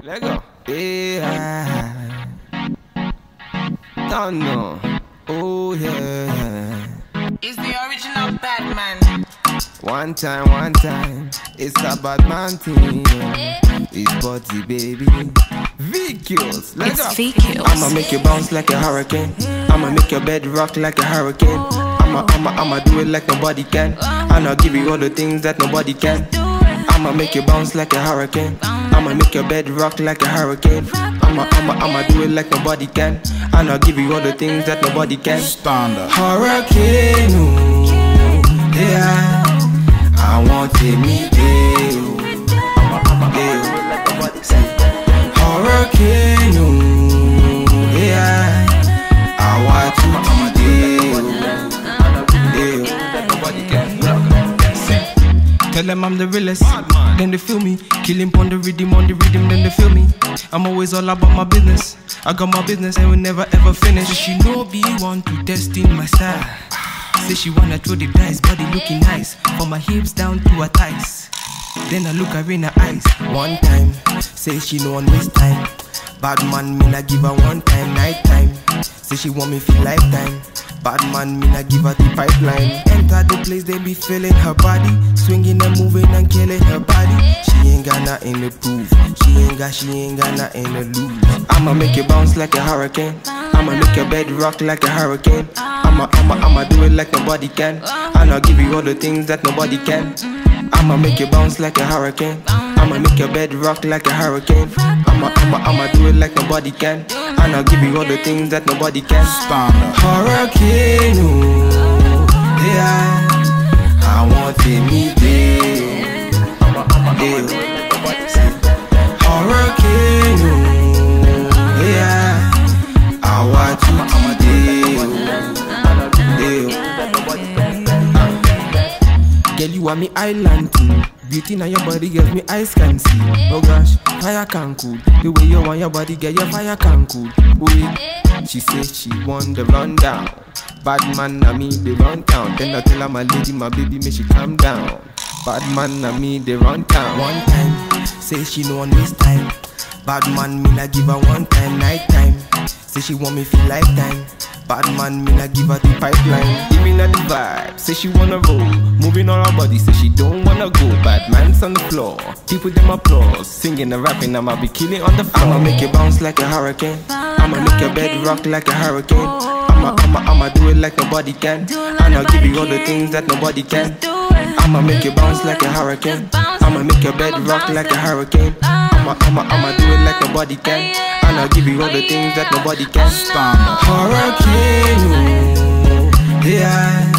Lego. Yeah. Don't know. Oh yeah. It's the original Batman. One time. It's a Batman thing. It's Body baby. VQs. Lego. It's VQs. I'ma make you bounce like a hurricane. I'ma make your bed rock like a hurricane. I'ma do it like nobody can. And I'll give you all the things that nobody can. I'ma make you bounce like a hurricane. I'ma make your bed rock like a hurricane. I'ma do it like nobody can. And I'll give you all the things that nobody can. Standard. Hurricane, ooh, yeah. I want to meet you. Hurricane, ooh, yeah. I want to meet you. Tell them I'm the realest, then they feel me. Kill him on the rhythm, then they feel me. I'm always all about my business. I got my business and will never ever finish. She know be want to test in my style. Say she wanna throw the dice, body looking nice. From my hips down to her thighs. Then I look her in her eyes. One time, say she no one waste time. Bad man, me not give her one time, night time. Say she want me feel lifetime. Bad man, me not give her the pipeline. Enter the place, they be feeling her body. Swinging and moving and killing her body. She ain't got nothing to prove. She ain't got nothing to lose. I'ma make you bounce like a hurricane. I'ma make your bed rock like a hurricane. I'ma do it like nobody can. And I'll give you all the things that nobody can. I'ma make you bounce like a hurricane. I'ma make your bed rock like a hurricane. I'ma do it like nobody can. And I'll give you all the things that nobody can. Standard. Hurricane, ooh, yeah. I want to meet you. Hurricane, ooh, yeah. I want to meet you. Girl, you are me island too. Beauty now your body, girl, me eyes can see. Oh gosh, fire can cool. The way you want your body, girl, your fire can cool. Wait, she says she want the rundown. Bad man, na me, they run town. Then I tell her my lady, my baby, make she calm down. Bad man, na me, they run town. One time, say she no one waste time. Bad man, me na give her one time, night time. Say she want me feel lifetime. Bad man, me na give her the pipeline. Give me the vibe, say she wanna roll. Moving on her body, say she don't wanna go. Bad man's on the floor, people them applause. Singing and rapping, I'ma be killing on the floor. I'ma make you bounce like a hurricane. I'ma make your bed rock like a hurricane. I'ma do it like nobody can. And I'll give you all the things that nobody can. I'ma make you bounce like a hurricane. I'ma make your bed rock like a hurricane. I'ma do it like nobody can. And I'll give you all the things that nobody can. Standard. Hurricane, ooh, yeah.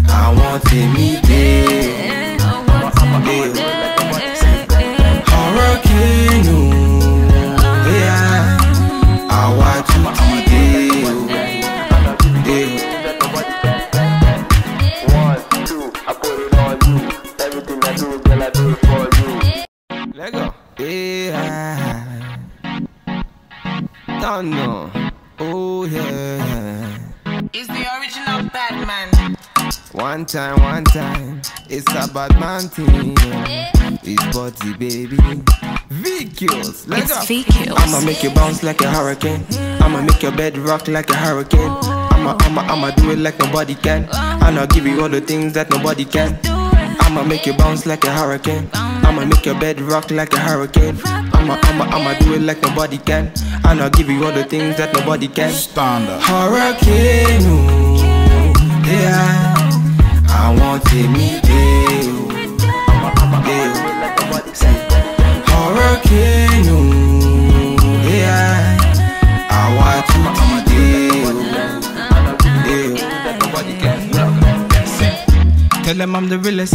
I want to meet you. Hurricane, ooh, yeah. I want to meet you. 1, 2, I put it on you. Everything I do, girl, I do it for you. Lego. Yeah. Don't know. Oh yeah. It's the original Batman. One time. It's a Batman thing. It's Body baby. VQs. Lego. It's VQs. I'ma make you bounce like a hurricane. I'ma make your bed rock like a hurricane. I'ma do it like nobody can. And I'll give you all the things that nobody can. I'ma make you bounce like a hurricane. I'ma make your bed rock like a hurricane. I'ma do it like nobody can. And I'll give you all the things that nobody can. Standard. Hurricane, ooh, yeah. I want to meet you. Hurricane, ooh, yeah. I want to meet you. Tell them I'm the realest,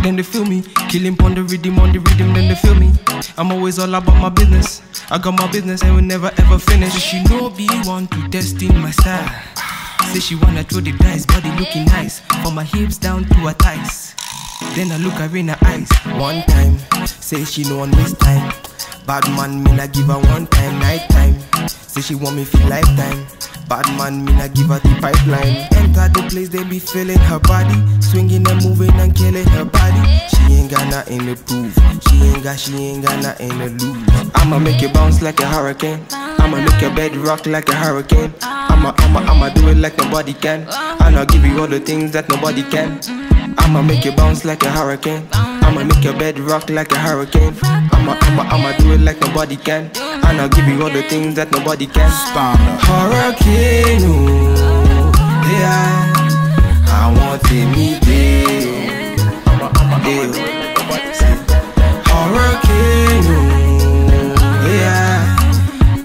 then they feel me. Kill him on the rhythm, then they feel me. I'm always all about my business. I got my business and will never ever finish. She know be want to test in my style. Say she wanna throw the dice, body looking nice. From my hips down to her thighs. Then I look her in her eyes. One time, say she no one waste time. Bad man, me not give her one time, night time. Say she want me feel lifetime. Bad man, me not give her the pipeline. Enter the place, they be feeling her body, swinging and moving and killing her body. She ain't got nothing to prove. She ain't got nothing to lose. I'ma make you bounce like a hurricane. I'ma make your bed rock like a hurricane. I'ma do it like nobody can. And I'll give you all the things that nobody can. I'ma make you bounce like a hurricane. I'ma make your bed rock like a hurricane. I'ma do it like nobody can. And I'll give you all the things that nobody can. Hurricane, ooh, yeah. I want to meet you. Hurricane, ooh, yeah.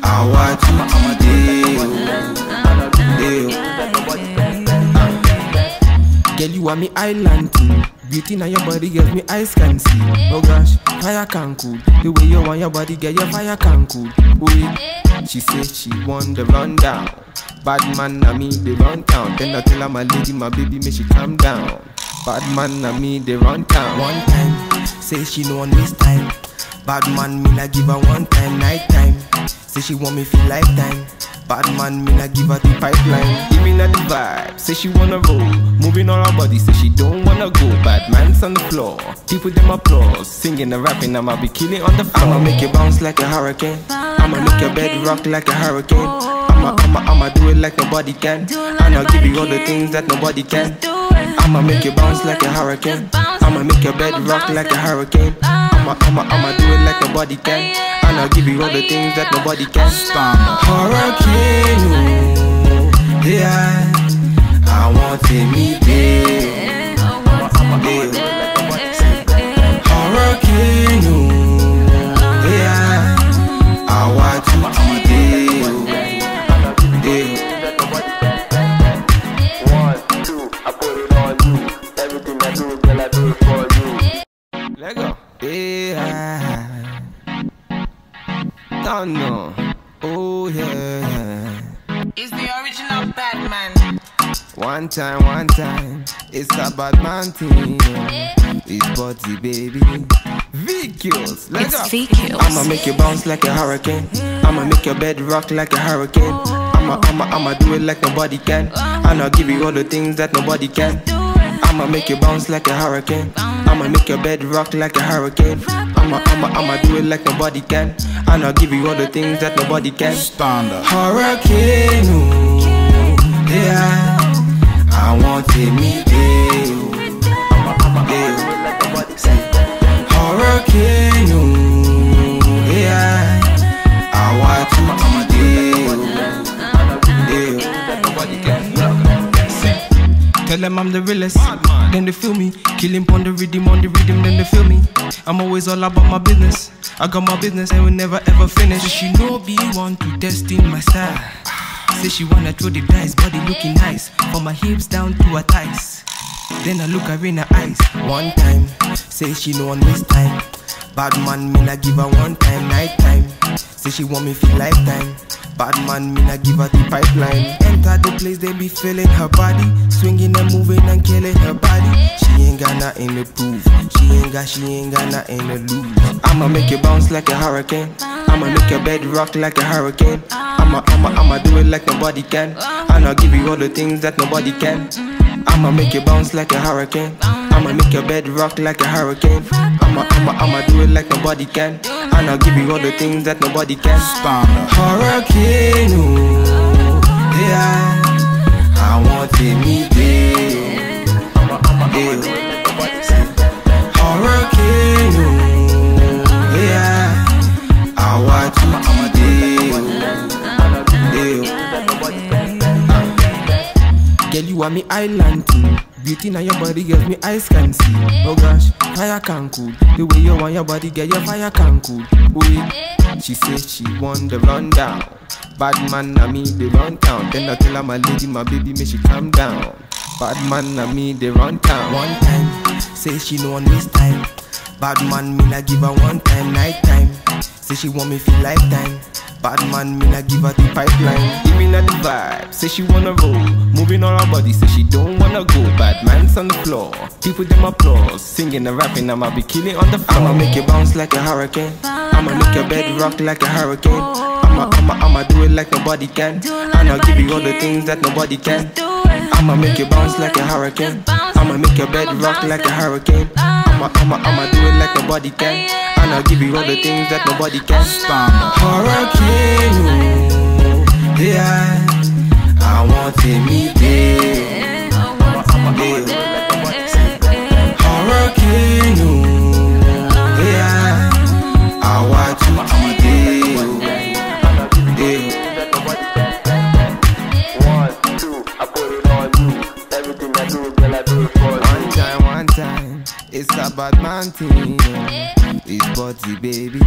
I want to meet you. Girl, you are me island team. Beauty now your body gives me eyes can see. Oh gosh, fire can cool. The way you want your body, get your fire can cool. Wait, she said she want the rundown. Bad man na me, they run town. Then I tell her my lady, my baby, make she calm down. Bad man na me, they run town. One time, say she no one waste time. Bad man, me na give her one time, night time. Say she want me feel lifetime. Bad man, me not give her the pipeline. Giving her the vibe, say she wanna roll. Moving on her body, say she don't wanna go. Bad man's on the floor, people them applause. Singing and rapping, I'ma be killing on the floor. I'ma make you bounce like a hurricane. I'ma make your bed rock like a hurricane. I'ma do it like nobody can. And I'll give you all the things that nobody can. I'ma make you bounce like a hurricane. I'ma make your bed rock like a hurricane. I'ma do it like nobody can. And I'll give you all the things that nobody can. Hurricane, ooh, yeah. I want to meet you. Hurricane, ooh, yeah. I want to meet you. 1, 2, I put it on you. Everything I do, girl, I do it for you. Let go. Yeah. Don't know. Oh yeah. Is the original bad man. One time. It's a bad man thing. It's body, baby. VQs. Let's go. VQs. I'ma make you bounce like a hurricane. I'ma make your bed rock like a hurricane. I'ma do it like nobody can. And I'll give you all the things that nobody can. I'ma make you bounce like a hurricane. I'ma make your bed rock like a hurricane. I'ma do it like nobody can. And I'll give you all the things that nobody can. Hurricane, ooh, yeah. I want to meet you. Hurricane, ooh, yeah. I want to meet you. Tell them I'm the realest, then they feel me. Killing on the rhythm, then they feel me. I'm always all about my business. I got my business and will never ever finish. She know be want to test in my style. Say she wanna throw the dice, body looking nice. From my hips down to her thighs. Then I look her in her eyes. One time, say she no one waste time. Bad man, me not give her one time, night time. Say she want me feel lifetime. Bad man, me not give her the pipeline. Enter the place, they be feeling her body, swinging and moving and killing her body. She ain't got nothing to prove. She ain't got nothing to lose. I'ma make you bounce like a hurricane. I'ma make your bed rock like a hurricane. I'ma do it like nobody can. And I'll give you all the things that nobody can. I'ma make you bounce like a hurricane. I'ma make your bed rock like a hurricane. I'ma do it like nobody can. And I'll give you all the things that nobody can. Hurricane, ooh, yeah. I want to meet you. Hurricane, ooh, yeah. I want to meet you. Girl, you are me island team. Beauty now your body gives me eyes can see. Oh gosh, fire can cool. The way you want your body, get your fire can cool. Wait, she said she want the rundown. Bad man na me, they run town. Then I tell her my lady, my baby, make she calm down. Bad man na me, they run town. One time, say she no one waste time. Bad man, me not give her one time, night time. Say she want me feel lifetime. Bad man, me not give her the pipeline. Giving her the vibe, say she wanna roll. Moving on her body, say she don't wanna go. Bad man's on the floor, people them applause. Singing and rapping, I'ma be killing on the floor. I'ma make you bounce like a hurricane. I'ma make your bed rock like a hurricane. I'ma do it like nobody can. And I'll give you all the things that nobody can. I'ma make you bounce like a hurricane. I'ma make your bed rock like a hurricane. I'ma do it like nobody can. And I'll give you all the things that nobody can. Hurricane, oh, yeah. I want to meet you. Hurricane, oh, yeah. I want to meet you. 1, 2, I put it on you. Everything I do, girl, I do it for you. One time, it's a bad man thing. It's body, baby.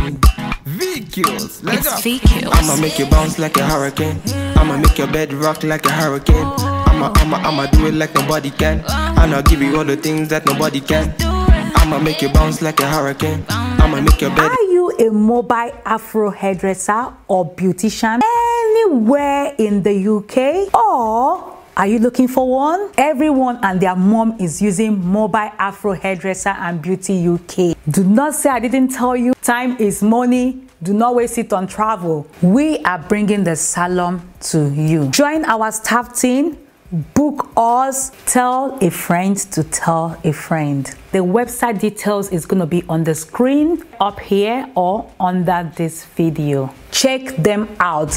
VQs, let's go. VQs. I'ma make you bounce like a hurricane. I'ma make your bed rock like a hurricane. I'ma do it like nobody can. And I'll give you all the things that nobody can. I'ma make you bounce like a hurricane. I'ma make your bed. Are you a mobile Afro hairdresser or beautician anywhere in the UK? Or are you looking for one? Everyone and their mom is using mobile Afro hairdresser and beauty UK. Do not say I didn't tell you. Time is money. Do not waste it on travel. We are bringing the salon to you. Join our staff team. Book us. Tell a friend to tell a friend. The website details is going to be on the screen up here or under this video. Check them out.